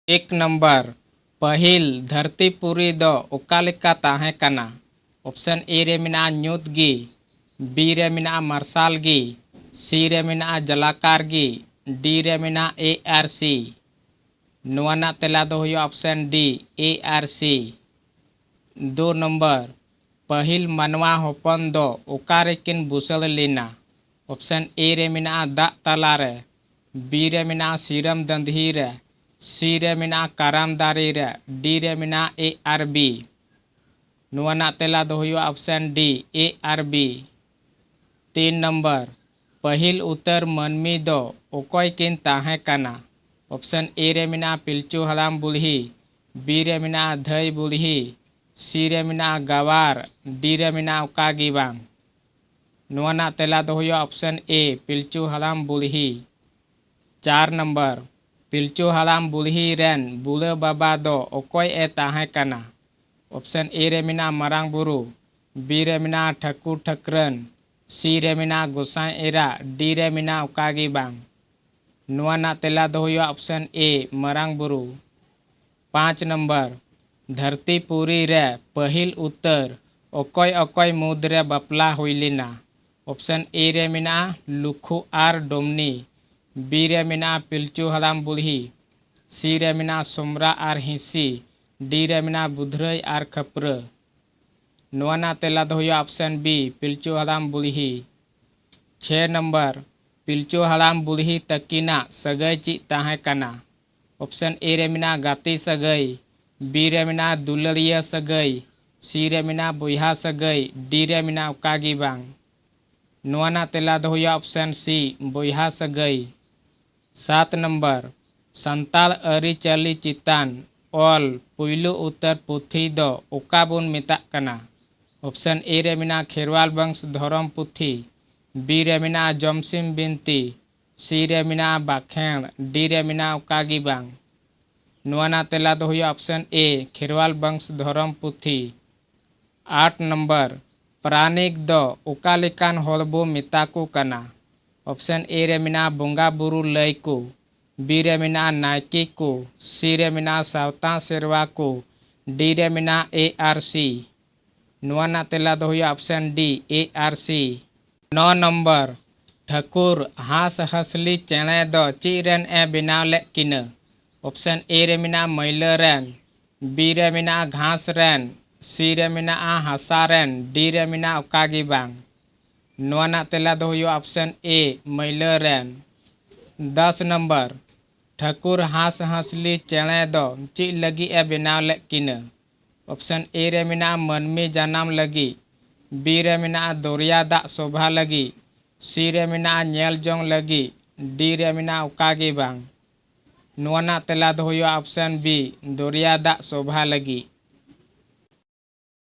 एक नंबर पहिल धरतीपुरी दो ओकालेका ताहे कना। ऑप्शन ए रे मेना ᱧᱩᱛ गी, बी रे मेना मार्शल गी, सी रे मेना जलाकार गी, डी रे मेना ए आर सी। नोवाना तेला दो हुई ऑप्शन डी ए आर सी। 2 नंबर पहिल मनवा होपन दो ओकारे किन बुसल लीना। ऑप्शन ए रे मेना दाग तलारे, बी रे मेना सीरम दंधी रे, सी रे मेना काराम दारी रे, डी रे मेना ए आर बी। नोवाना तेला दो हुई ऑप्शन डी ए आर बी। 3 नंबर पहिल उतर मनमी दो ओकोय किन ताहे कना। ऑप्शन ए रे मेना पिलचू हलाम बुल्ही, बी रे मेना धई बुल्ही, सी रे मेना गवार, डी रे मेना उकागी बांग। नोवाना तेला दो हुई ऑप्शन ए पिलचू हलाम बुल्ही। 4 नंबर पिलचू हलाम बुल्ही रेन बुले बाबा दो ओकोय ए ताहे कना। ऑप्शन ए रे मेना मरांग बुरु, बी रे मेना ठकुर ठकरन, सी रे मेना गोसाई एरा, डी रे मेना उकागी बांग। नोवाना तेला दो हुई option A Marang Buru. 5 number धरतीपुरी रे पहिल उत्तर ओकोय ओकोय मुद्रे बपला हुईलिना। ऑप्शन ए रे मेना लुखु आर डोमनी, बी रे मेना पिलचू हलाम बुल्ही, सी रे मेना सोमरा आर हिसी, डी रे मेना बुधरई आर खपर। नोवाना तेला दो हुई ऑप्शन बी पिलचू हलाम बुल्ही। 6 नंबर पिलचू हलाम बुल्ही तकिना सगई ची ताहे कना। ऑप्शन ए रे मेना गाती सगई, बी रे मेना दुलरिया सगई, सी रे मेना बुहा सगई, डी रे मेना उकागी बांग। नोवाना तेला दो हुई ऑप्शन सी बुहा सगई। 7 नंबर संताल अरिचली चितान ऑल पुइलू उत्तर पुथी दो ओकाबुन मेताक कना। ऑप्शन ए रे मेना खेरवाल वंश धरम पुथी, बी रे मेना जमसिम बिनती, सी रे मेना बाखेण, डी रे मेना उकागी बांग। नोवाना तेला दो हुई ऑप्शन ए खेरवाल वंश धरम पुथी। 8 नंबर प्राणिक दो ओकालेकान होलबो मेताकू कना। ऑप्शन ए रे मेना बोंगा बुरु लय को, बी रे मेना नायकी को, सी रे मेना सावता सेरवा को, डी रे मेना ए आर सी। नोवाना तेला दो हुई ऑप्शन डी ए आर सी। 9 नंबर ठाकुर हास हसली चेणे दो ची रेन ए बेनाव ले किना। ऑप्शन ए रे मेना मैला रेन, बी रे मेना घास रेन, सी रे मेना हासा रेन, डी रे मेना उकागी बांग। नोवाना तेला दो हुई ऑप्शन ए मैला रेन। 10 नंबर ठाकुर हास हसली चेणे दो ची लगी ए बेनाव ले किना। ऑप्शन ए रे मेना मनमी जनाम लगी, बी रे मेना दोरिया दाग शोभा लगी, सी रे मेना नेल जोंग लगी, डी रे मेना उकागी बांग। नोवाना तेला दो हुई ऑप्शन बी दोरिया दाग शोभा लगी।